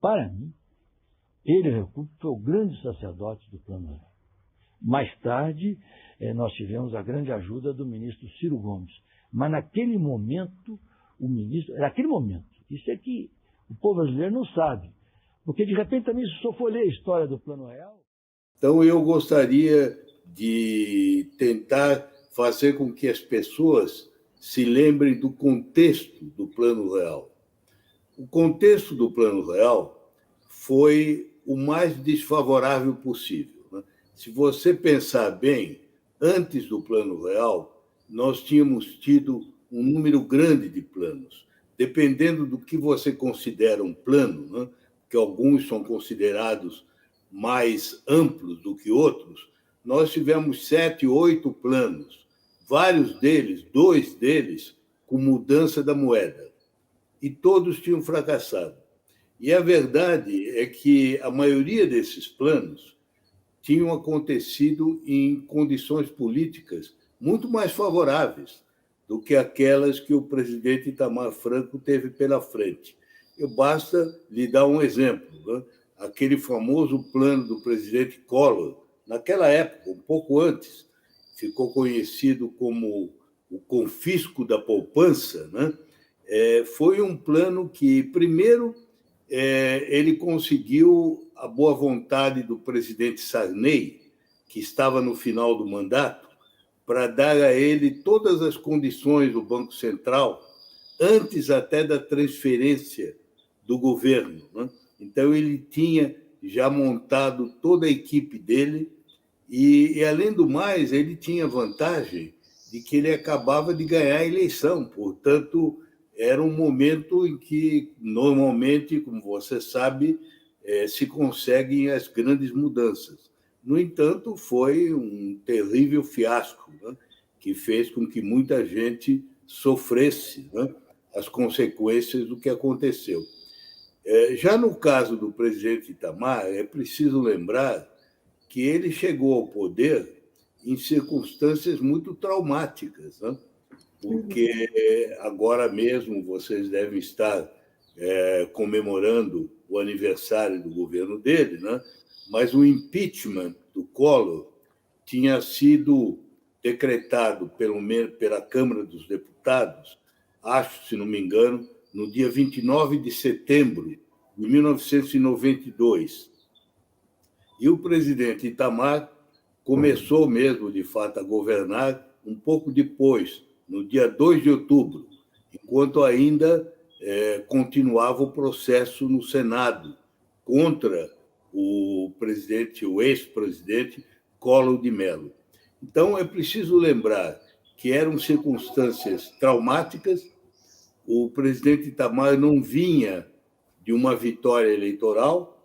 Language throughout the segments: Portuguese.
Para mim, ele, Recupero, foi o grande sacerdote do Plano Real. Mais tarde, nós tivemos a grande ajuda do ministro Ciro Gomes. Mas naquele momento, isso é que o povo brasileiro não sabe. Porque, de repente, também se eu for ler a história do Plano Real... Então, eu gostaria de tentar fazer com que as pessoas se lembrem do contexto do Plano Real. O contexto do Plano Real foi o mais desfavorável possível, né? Se você pensar bem, antes do Plano Real, nós tínhamos tido um número grande de planos. Dependendo do que você considera um plano, né? Que alguns são considerados mais amplos do que outros, nós tivemos 7, 8 planos, vários deles, 2 deles, com mudança da moeda. E todos tinham fracassado. E a verdade é que a maioria desses planos tinham acontecido em condições políticas muito mais favoráveis do que aquelas que o presidente Itamar Franco teve pela frente. Basta lhe dar um exemplo, né? Aquele famoso plano do presidente Collor, naquela época, um pouco antes, ficou conhecido como o confisco da poupança, né? Foi um plano que, primeiro, ele conseguiu a boa vontade do presidente Sarney, que estava no final do mandato, para dar a ele todas as condições do Banco Central, antes até da transferência do governo, né? Então, ele tinha já montado toda a equipe dele e, além do mais, ele tinha a vantagem de que ele acabava de ganhar a eleição. Portanto, era um momento em que, normalmente, como você sabe, se conseguem as grandes mudanças. No entanto, foi um terrível fiasco, né? Que fez com que muita gente sofresse, né? As consequências do que aconteceu. Já no caso do presidente Itamar, é preciso lembrar que ele chegou ao poder em circunstâncias muito traumáticas, né? Porque agora mesmo vocês devem estar comemorando o aniversário do governo dele, né? Mas o impeachment do Collor tinha sido decretado pela Câmara dos Deputados, acho, se não me engano, no dia 29 de setembro de 1992. E o presidente Itamar começou mesmo, de fato, a governar um pouco depois, no dia 2 de outubro, enquanto ainda continuava o processo no Senado contra o ex-presidente Collor de Mello. Então, é preciso lembrar que eram circunstâncias traumáticas. O presidente Itamar não vinha de uma vitória eleitoral,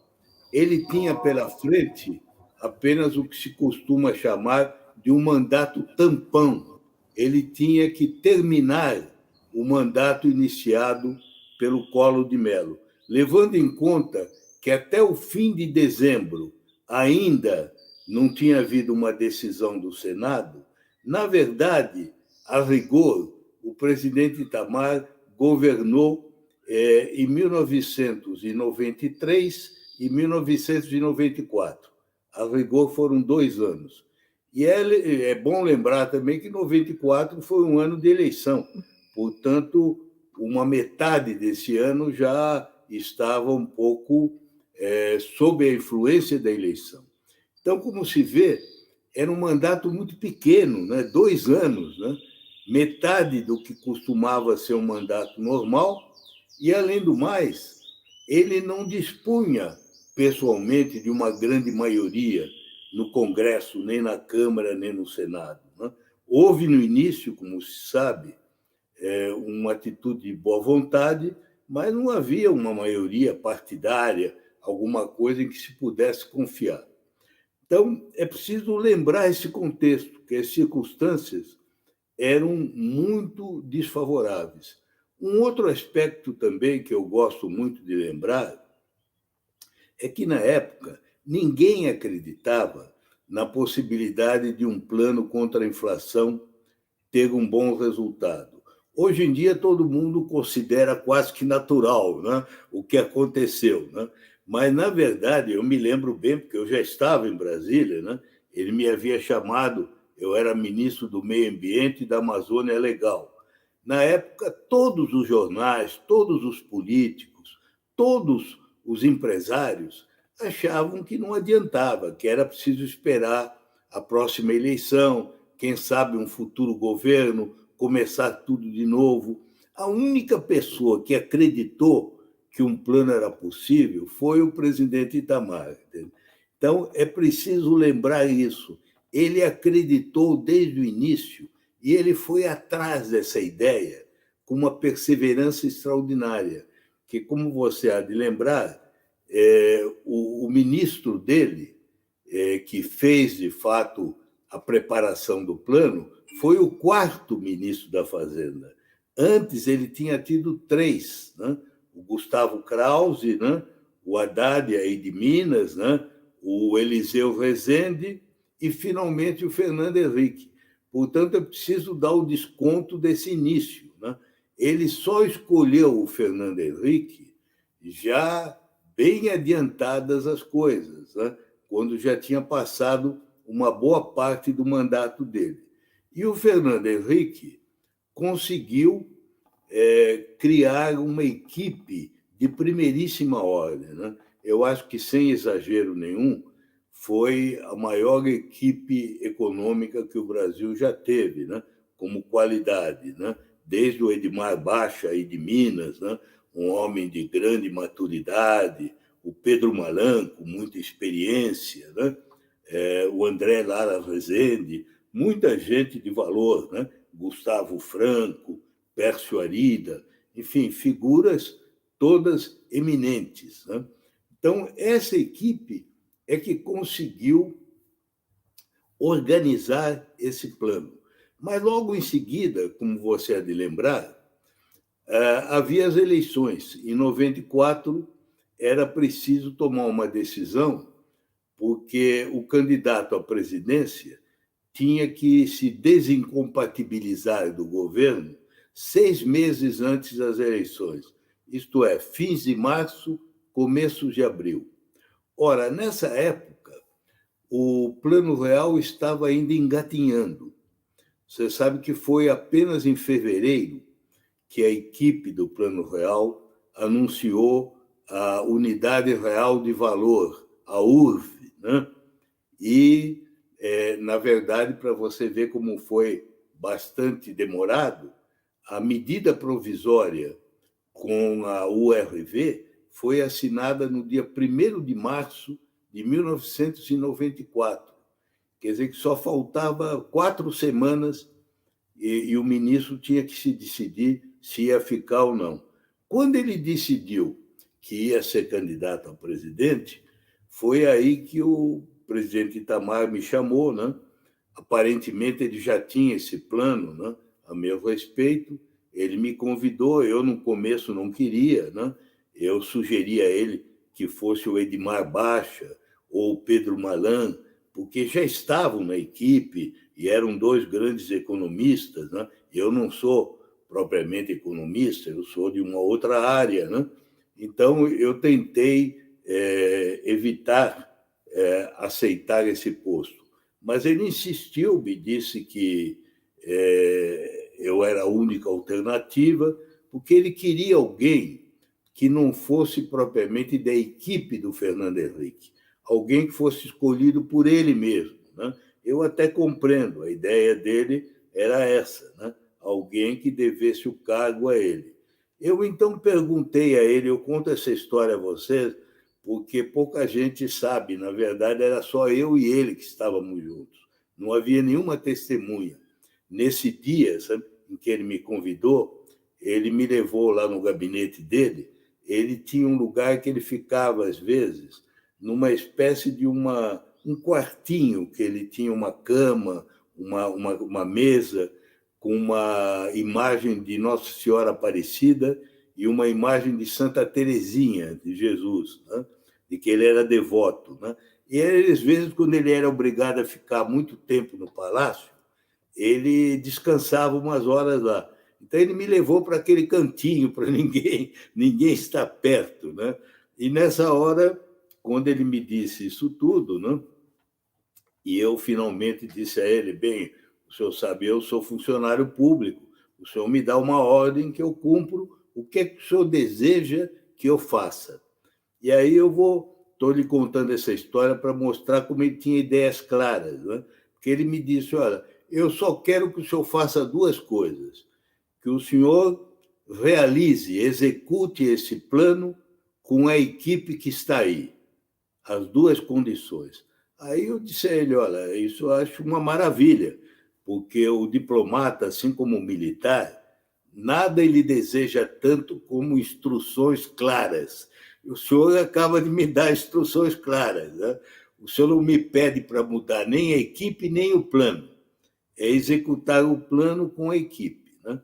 ele tinha pela frente apenas o que se costuma chamar de um mandato tampão. Ele tinha que terminar o mandato iniciado pelo Collor de Mello, levando em conta que até o fim de dezembro ainda não tinha havido uma decisão do Senado. Na verdade, a rigor, o presidente Itamar governou em 1993 e 1994. A rigor, foram 2 anos. E é bom lembrar também que 94 foi um ano de eleição. Portanto, uma metade desse ano já estava um pouco sob a influência da eleição. Então, como se vê, era um mandato muito pequeno, né? 2 anos, né? Metade do que costumava ser um mandato normal, e, além do mais, ele não dispunha pessoalmente de uma grande maioria no Congresso, nem na Câmara, nem no Senado, né? Houve, no início, como se sabe, uma atitude de boa vontade, mas não havia uma maioria partidária, alguma coisa em que se pudesse confiar. Então, é preciso lembrar esse contexto, que as circunstâncias eram muito desfavoráveis. Um outro aspecto também que eu gosto muito de lembrar é que, na época, ninguém acreditava na possibilidade de um plano contra a inflação ter um bom resultado. Hoje em dia, todo mundo considera quase que natural, né, o que aconteceu. Né? Mas, na verdade, eu me lembro bem, porque eu já estava em Brasília, né? Ele me havia chamado, eu era ministro do Meio Ambiente e da Amazônia Legal. Na época, todos os jornais, todos os políticos, todos os empresários achavam que não adiantava, que era preciso esperar a próxima eleição, quem sabe um futuro governo, começar tudo de novo. A única pessoa que acreditou que um plano era possível foi o presidente Itamar. Então, é preciso lembrar isso. Ele acreditou desde o início e ele foi atrás dessa ideia com uma perseverança extraordinária, que, como você há de lembrar, o ministro dele, que fez, de fato, a preparação do plano, foi o quarto ministro da Fazenda. Antes, ele tinha tido três, né? O Gustavo Krause, né? O Haddad aí de Minas, né? O Eliseu Rezende e, finalmente, o Fernando Henrique. Portanto, é preciso dar o desconto desse início. Né? Ele só escolheu o Fernando Henrique já bem adiantadas as coisas, né? Quando já tinha passado uma boa parte do mandato dele. E o Fernando Henrique conseguiu criar uma equipe de primeiríssima ordem. Né? Eu acho que, sem exagero nenhum, foi a maior equipe econômica que o Brasil já teve, né? Como qualidade. Né? Desde o Edmar Baixa, aí de Minas, né? Um homem de grande maturidade, o Pedro Malan, com muita experiência, né? O André Lara Rezende, muita gente de valor, né? Gustavo Franco, Pércio Arida, enfim, figuras todas eminentes. Né? Então, essa equipe é que conseguiu organizar esse plano. Mas, logo em seguida, como você há de lembrar, havia as eleições. Em 94, era preciso tomar uma decisão, porque o candidato à presidência tinha que se desincompatibilizar do governo 6 meses antes das eleições, isto é, fins de março, começos de abril. Ora, nessa época, o Plano Real estava ainda engatinhando. Você sabe que foi apenas em fevereiro que a equipe do Plano Real anunciou a Unidade Real de Valor, a URV, né? E, na verdade, para você ver como foi bastante demorado, a medida provisória com a URV foi assinada no dia 1º de março de 1994. Quer dizer que só faltava 4 semanas e o ministro tinha que se decidir se ia ficar ou não. Quando ele decidiu que ia ser candidato a presidente, foi aí que o presidente Itamar me chamou, né? Aparentemente ele já tinha esse plano, né? A meu respeito, ele me convidou, eu no começo não queria, né? Eu sugeri a ele que fosse o Edmar Baixa ou o Pedro Malan, porque já estavam na equipe e eram 2 grandes economistas, né? Eu não sou propriamente economista, eu sou de uma outra área, né? Então eu tentei evitar aceitar esse posto. Mas ele insistiu, me disse que eu era a única alternativa, porque ele queria alguém que não fosse propriamente da equipe do Fernando Henrique, alguém que fosse escolhido por ele mesmo. Né? Eu até compreendo, a ideia dele era essa, né? Alguém que devesse o cargo a ele. Eu, então, perguntei a ele, eu conto essa história a vocês, porque pouca gente sabe, na verdade, era só eu e ele que estávamos juntos. Não havia nenhuma testemunha. Nesse dia, sabe, em que ele me convidou, ele me levou lá no gabinete dele, ele tinha um lugar que ele ficava, às vezes, numa espécie de um quartinho, que ele tinha uma cama, uma mesa, com uma imagem de Nossa Senhora Aparecida e uma imagem de Santa Teresinha de Jesus, né? De que ele era devoto. Né? E, às vezes, quando ele era obrigado a ficar muito tempo no palácio, ele descansava umas horas lá. Então, ele me levou para aquele cantinho, para ninguém estar perto. Né? E, nessa hora, quando ele me disse isso tudo, né? E eu finalmente disse a ele, bem, o senhor sabe, eu sou funcionário público, o senhor me dá uma ordem que eu cumpro, o que é que o senhor deseja que eu faça? E aí estou lhe contando essa história para mostrar como ele tinha ideias claras. Né? Porque ele me disse, olha, eu só quero que o senhor faça duas coisas, que o senhor realize, execute esse plano com a equipe que está aí, as duas condições. Aí eu disse a ele, olha, isso eu acho uma maravilha, porque o diplomata, assim como o militar, nada ele deseja tanto como instruções claras. O senhor acaba de me dar instruções claras. Né? O senhor não me pede para mudar nem a equipe, nem o plano. É executar o plano com a equipe. Né?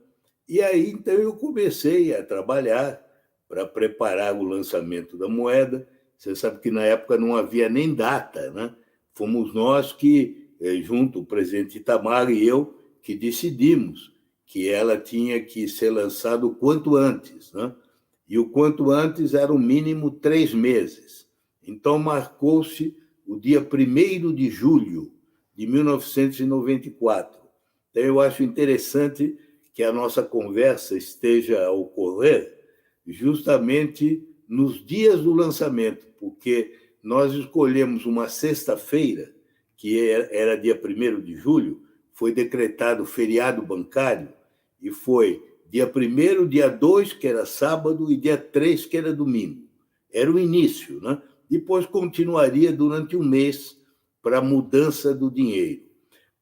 E aí, então, eu comecei a trabalhar para preparar o lançamento da moeda. Você sabe que, na época, não havia nem data. Né? Fomos nós que, junto, o presidente Itamar e eu, que decidimos que ela tinha que ser lançada o quanto antes. Né? E o quanto antes era o mínimo 3 meses. Então, marcou-se o dia 1º de julho de 1994. Então, eu acho interessante que a nossa conversa esteja a ocorrer justamente nos dias do lançamento, porque nós escolhemos uma sexta-feira, que era dia 1º de julho, foi decretado feriado bancário, e foi dia 1º, dia 2, que era sábado, e dia 3, que era domingo. Era o início, né? Depois continuaria durante um mês para a mudança do dinheiro.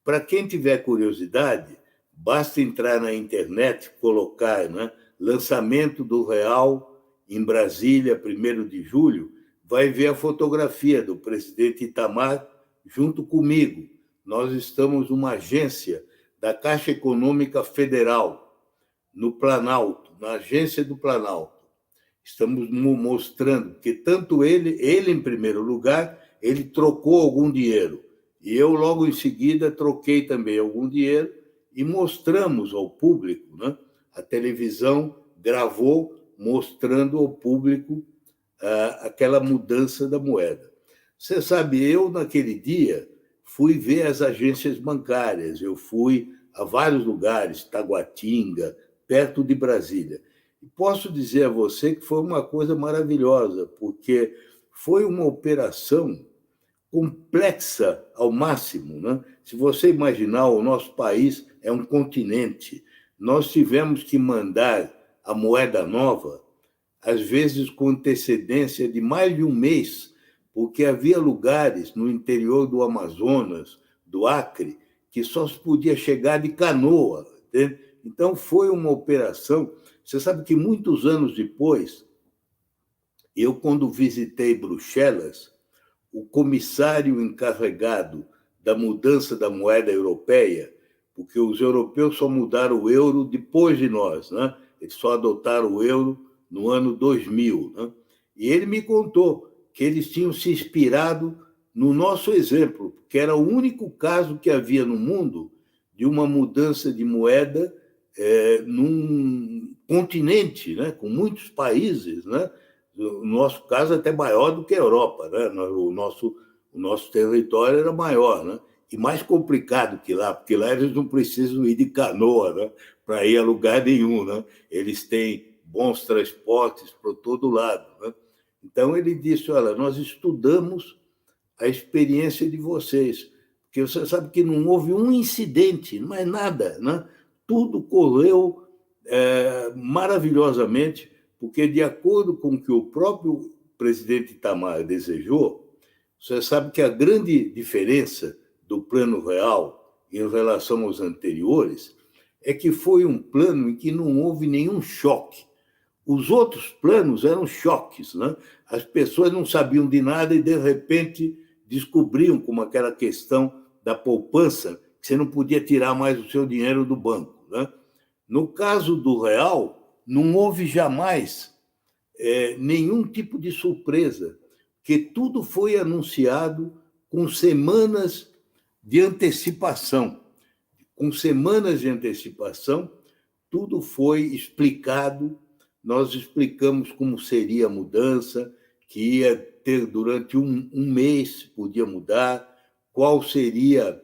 Para quem tiver curiosidade, basta entrar na internet, colocar, né, lançamento do real em Brasília, 1º de julho, vai ver a fotografia do presidente Itamar junto comigo. Nós estamos numa agência da Caixa Econômica Federal, no Planalto, na agência do Planalto. Estamos mostrando que tanto ele em primeiro lugar, ele trocou algum dinheiro, e eu, logo em seguida, troquei também algum dinheiro e mostramos ao público, né? A televisão gravou mostrando ao público aquela mudança da moeda. Você sabe, eu, naquele dia, fui ver as agências bancárias, eu fui a vários lugares, Taguatinga, perto de Brasília. E posso dizer a você que foi uma coisa maravilhosa, porque foi uma operação complexa ao máximo. Né? Se você imaginar, o nosso país é um continente. Nós tivemos que mandar a moeda nova, às vezes com antecedência de mais de um mês, porque havia lugares no interior do Amazonas, do Acre, que só se podia chegar de canoa. Entende? Então, foi uma operação. Você sabe que muitos anos depois, eu, quando visitei Bruxelas, o comissário encarregado da mudança da moeda europeia, porque os europeus só mudaram o euro depois de nós, né? Eles só adotaram o euro no ano 2000. Né? E ele me contou que eles tinham se inspirado no nosso exemplo, que era o único caso que havia no mundo de uma mudança de moeda num continente, né? Com muitos países, né? No nosso caso, até maior do que a Europa. Né? O nosso território era maior, né? E mais complicado que lá, porque lá eles não precisam ir de canoa, né? Para ir a lugar nenhum. Né? Eles têm bons transportes para todo lado. Né? Então, ele disse, olha, nós estudamos a experiência de vocês, porque você sabe que não houve um incidente, não é nada. Né? Tudo correu maravilhosamente, porque, de acordo com o que o próprio presidente Itamar desejou, você sabe que a grande diferença do Plano Real em relação aos anteriores é que foi um plano em que não houve nenhum choque. Os outros planos eram choques, né? As pessoas não sabiam de nada e, de repente, descobriam, como aquela questão da poupança, que você não podia tirar mais o seu dinheiro do banco. Né? No caso do real, não houve jamais nenhum tipo de surpresa, que tudo foi anunciado com semanas de antecipação. tudo foi explicado. Nós explicamos como seria a mudança, que ia ter durante um mês, podia mudar, qual seria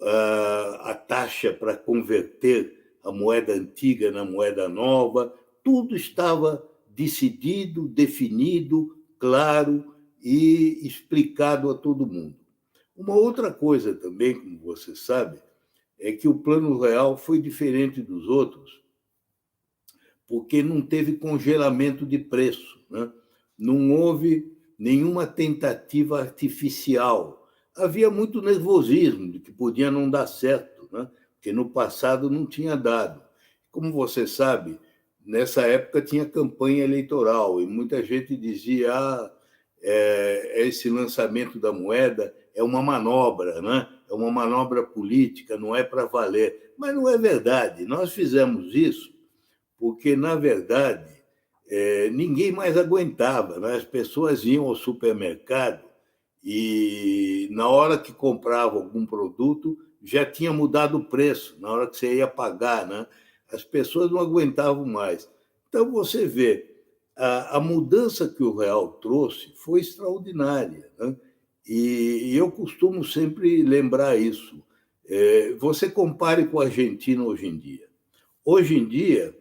a taxa para converter a moeda antiga na moeda nova. Tudo estava decidido, definido, claro e explicado a todo mundo. Uma outra coisa também, como você sabe, é que o Plano Real foi diferente dos outros, porque não teve congelamento de preço, né? Não houve nenhuma tentativa artificial. Havia muito nervosismo de que podia não dar certo, né? Porque no passado não tinha dado. Como você sabe, nessa época tinha campanha eleitoral e muita gente dizia esse lançamento da moeda é uma manobra, né? É uma manobra política, não é para valer. Mas não é verdade. Nós fizemos isso porque, na verdade, ninguém mais aguentava, né? As pessoas iam ao supermercado e, na hora que compravam algum produto, já tinha mudado o preço, na hora que você ia pagar, né? As pessoas não aguentavam mais. Então, você vê, a mudança que o real trouxe foi extraordinária, né? E eu costumo sempre lembrar isso. Você compare com a Argentina hoje em dia. Hoje em dia,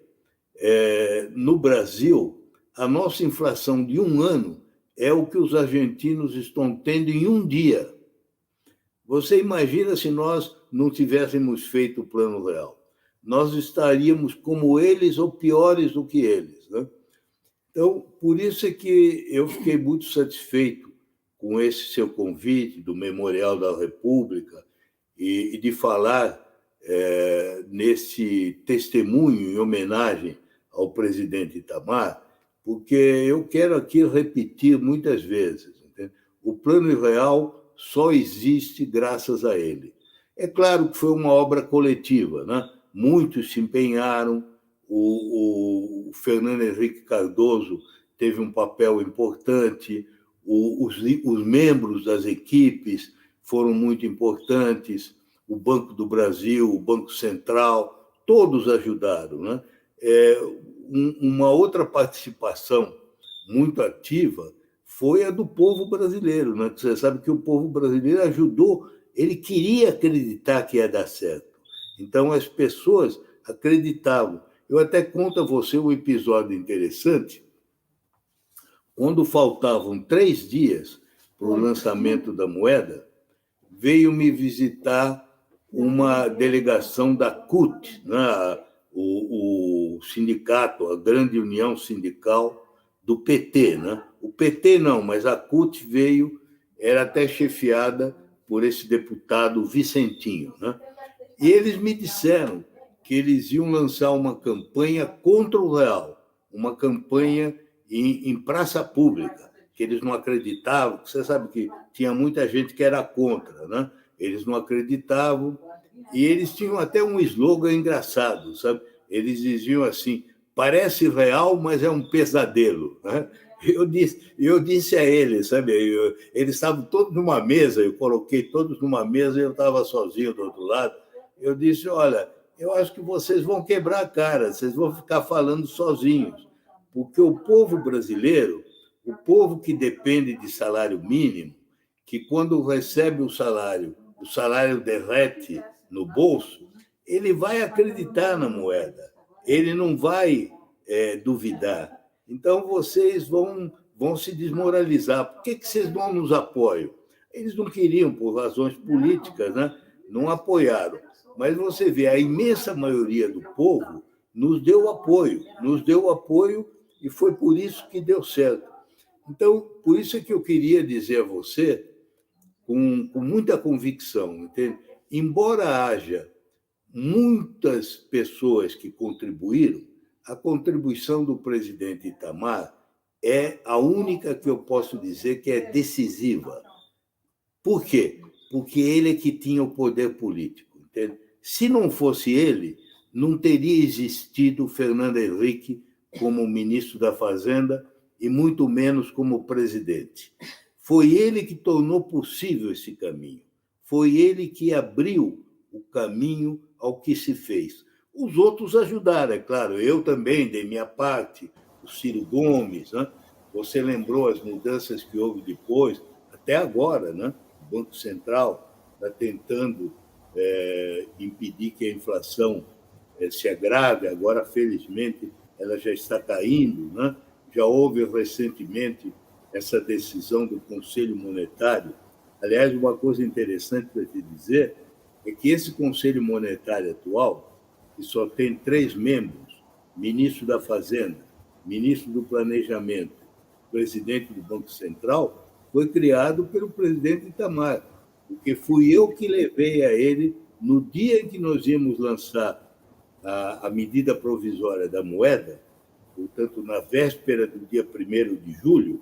no Brasil, a nossa inflação de um ano é o que os argentinos estão tendo em um dia. Você imagina se nós não tivéssemos feito o Plano Real? Nós estaríamos como eles ou piores do que eles, né? Então, por isso é que eu fiquei muito satisfeito com esse seu convite do Memorial da República e de falar nesse testemunho em homenagem ao presidente Itamar, porque eu quero aqui repetir muitas vezes, entende? O Plano Real só existe graças a ele. É claro que foi uma obra coletiva, né? Muitos se empenharam, o Fernando Henrique Cardoso teve um papel importante, os membros das equipes foram muito importantes, o Banco do Brasil, o Banco Central, todos ajudaram, né? Uma outra participação muito ativa foi a do povo brasileiro, né? Você sabe que o povo brasileiro ajudou, ele queria acreditar que ia dar certo. Então, as pessoas acreditavam. Eu até conto a você um episódio interessante. Quando faltavam 3 dias para o lançamento da moeda, veio me visitar uma delegação da CUT, né? o sindicato, a grande união sindical do PT. Né? O PT não, mas a CUT veio, era até chefiada por esse deputado Vicentinho. Né? E eles me disseram que eles iam lançar uma campanha contra o real, uma campanha em praça pública, que eles não acreditavam. Você sabe que tinha muita gente que era contra, né? Eles não acreditavam, e eles tinham até um slogan engraçado, sabe? Eles diziam assim: parece real, mas é um pesadelo, né? Eu disse a eles, sabe? Eles estavam todos numa mesa, eu coloquei todos numa mesa e eu estava sozinho do outro lado. Eu disse: olha, eu acho que vocês vão quebrar a cara, vocês vão ficar falando sozinhos, porque o povo brasileiro, o povo que depende de salário mínimo, que quando recebe o salário derrete no bolso, ele vai acreditar na moeda, ele não vai duvidar. Então, vocês vão se desmoralizar. Por que vocês não nos apoiam? Eles não queriam, por razões políticas, né? Não apoiaram. Mas você vê, a imensa maioria do povo nos deu apoio e foi por isso que deu certo. Então, por isso é que eu queria dizer a você, com muita convicção, entende? Embora haja muitas pessoas que contribuíram, a contribuição do presidente Itamar é a única que eu posso dizer que é decisiva. Por quê? Porque ele é que tinha o poder político, entende? Se não fosse ele, não teria existido Fernando Henrique como ministro da Fazenda e muito menos como presidente. Foi ele que tornou possível esse caminho. Foi ele que abriu o caminho ao que se fez. Os outros ajudaram, é claro. Eu também dei minha parte, o Ciro Gomes, né? Você lembrou as mudanças que houve depois, até agora, né? O Banco Central está tentando impedir que a inflação se agrave. Agora, felizmente, ela já está caindo, né? Já houve recentemente essa decisão do Conselho Monetário. Aliás, uma coisa interessante para te dizer é que esse Conselho Monetário atual, que só tem 3 membros, ministro da Fazenda, ministro do Planejamento, presidente do Banco Central, foi criado pelo presidente Itamar, porque fui eu que levei a ele, no dia em que nós íamos lançar a medida provisória da moeda, portanto, na véspera do dia 1º de julho,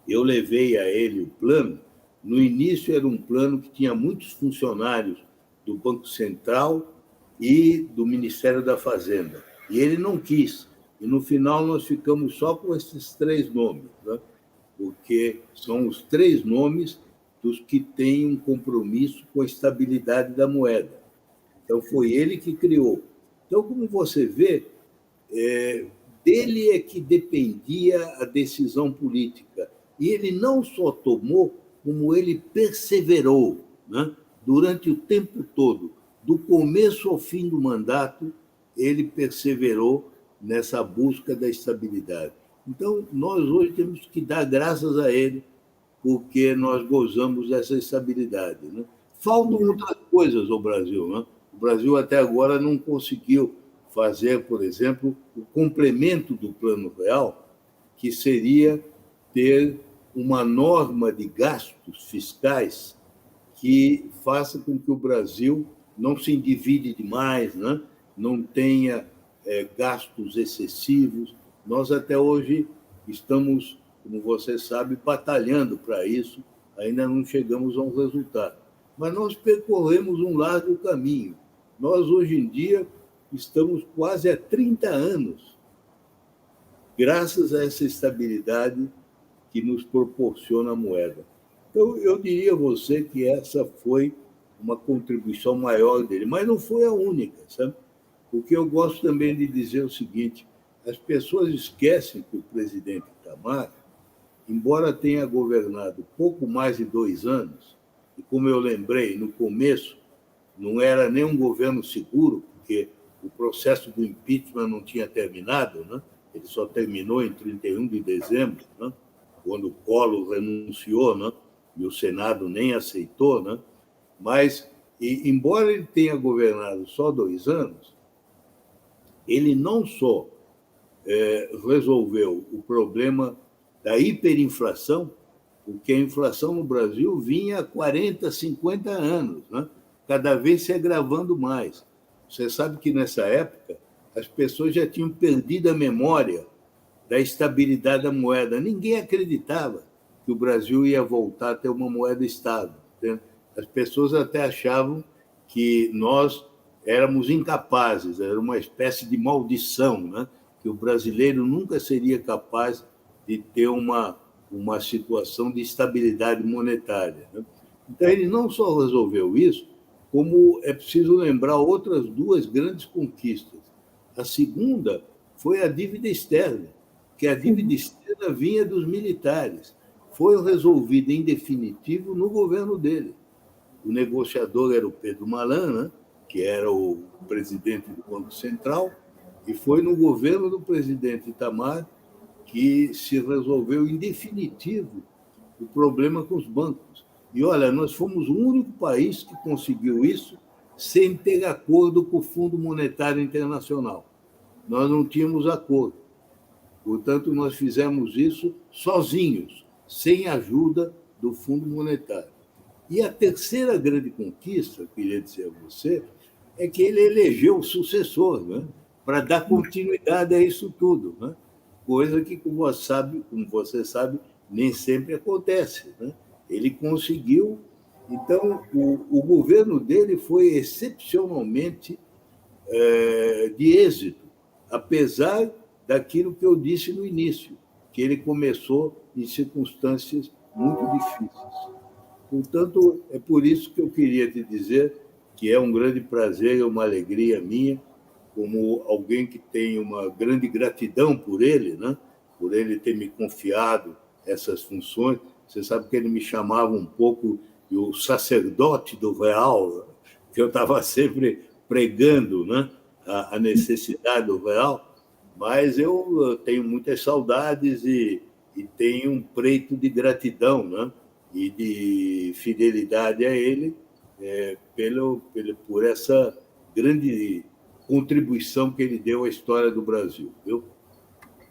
eu levei a ele o plano. No início era um plano que tinha muitos funcionários do Banco Central e do Ministério da Fazenda. E ele não quis. E no final nós ficamos só com esses 3 nomes, né? Porque são os 3 nomes dos que têm um compromisso com a estabilidade da moeda. Então foi ele que criou. Então, como você vê, dele é que dependia a decisão política. E ele não só tomou, como ele perseverou, né? Durante o tempo todo, do começo ao fim do mandato, ele perseverou nessa busca da estabilidade. Então, nós hoje temos que dar graças a ele, porque nós gozamos dessa estabilidade, né? Faltam outras coisas ao Brasil, né? O Brasil até agora não conseguiu fazer, por exemplo, o complemento do Plano Real, que seria ter uma norma de gastos fiscais que faça com que o Brasil não se endivide demais, né? Não tenha gastos excessivos. Nós até hoje estamos, como você sabe, batalhando para isso, ainda não chegamos a um resultado. Mas nós percorremos um largo caminho. Nós, hoje em dia, estamos quase há 30 anos, graças a essa estabilidade que nos proporciona a moeda. Então, eu diria a você que essa foi uma contribuição maior dele, mas não foi a única, sabe? Porque eu gosto também de dizer o seguinte: as pessoas esquecem que o presidente Itamar, embora tenha governado pouco mais de 2 anos, e como eu lembrei, no começo não era nem um governo seguro, porque o processo do impeachment não tinha terminado, né? Ele só terminou em 31 de dezembro, né? Quando o Collor renunciou, né? E o Senado nem aceitou, né? Mas, embora ele tenha governado só 2 anos, ele não só resolveu o problema da hiperinflação, porque a inflação no Brasil vinha há 40, 50 anos, né? Cada vez se agravando mais. Você sabe que, nessa época, as pessoas já tinham perdido a memória da estabilidade da moeda. Ninguém acreditava que o Brasil ia voltar a ter uma moeda estável, né? As pessoas até achavam que nós éramos incapazes, era uma espécie de maldição, né? Que o brasileiro nunca seria capaz de ter uma situação de estabilidade monetária, né? Então, ele não só resolveu isso, como é preciso lembrar outras 2 grandes conquistas. A segunda foi a dívida externa, que a dívida externa vinha dos militares. Foi resolvida em definitivo no governo dele. O negociador era o Pedro Malan, né? Que era o presidente do Banco Central, e foi no governo do presidente Itamar que se resolveu em definitivo o problema com os bancos. E, olha, nós fomos o único país que conseguiu isso sem ter acordo com o Fundo Monetário Internacional. Nós não tínhamos acordo. Portanto, nós fizemos isso sozinhos, sem ajuda do Fundo Monetário. E a terceira grande conquista, queria dizer a você, é que ele elegeu o sucessor, né? Para dar continuidade a isso tudo, né? Coisa que, como você sabe, nem sempre acontece, né? Ele conseguiu. Então, o governo dele foi excepcionalmente de êxito, apesar daquilo que eu disse no início, que ele começou em circunstâncias muito difíceis. Portanto, é por isso que eu queria te dizer que é um grande prazer, uma alegria minha, como alguém que tem uma grande gratidão por ele, né? Por ele ter me confiado essas funções. Você sabe que ele me chamava um pouco de o sacerdote do real, que eu estava sempre pregando, né? A necessidade do real, mas eu tenho muitas saudades e tenho um preito de gratidão, né? E de fidelidade a ele, por essa grande contribuição que ele deu à história do Brasil. Viu?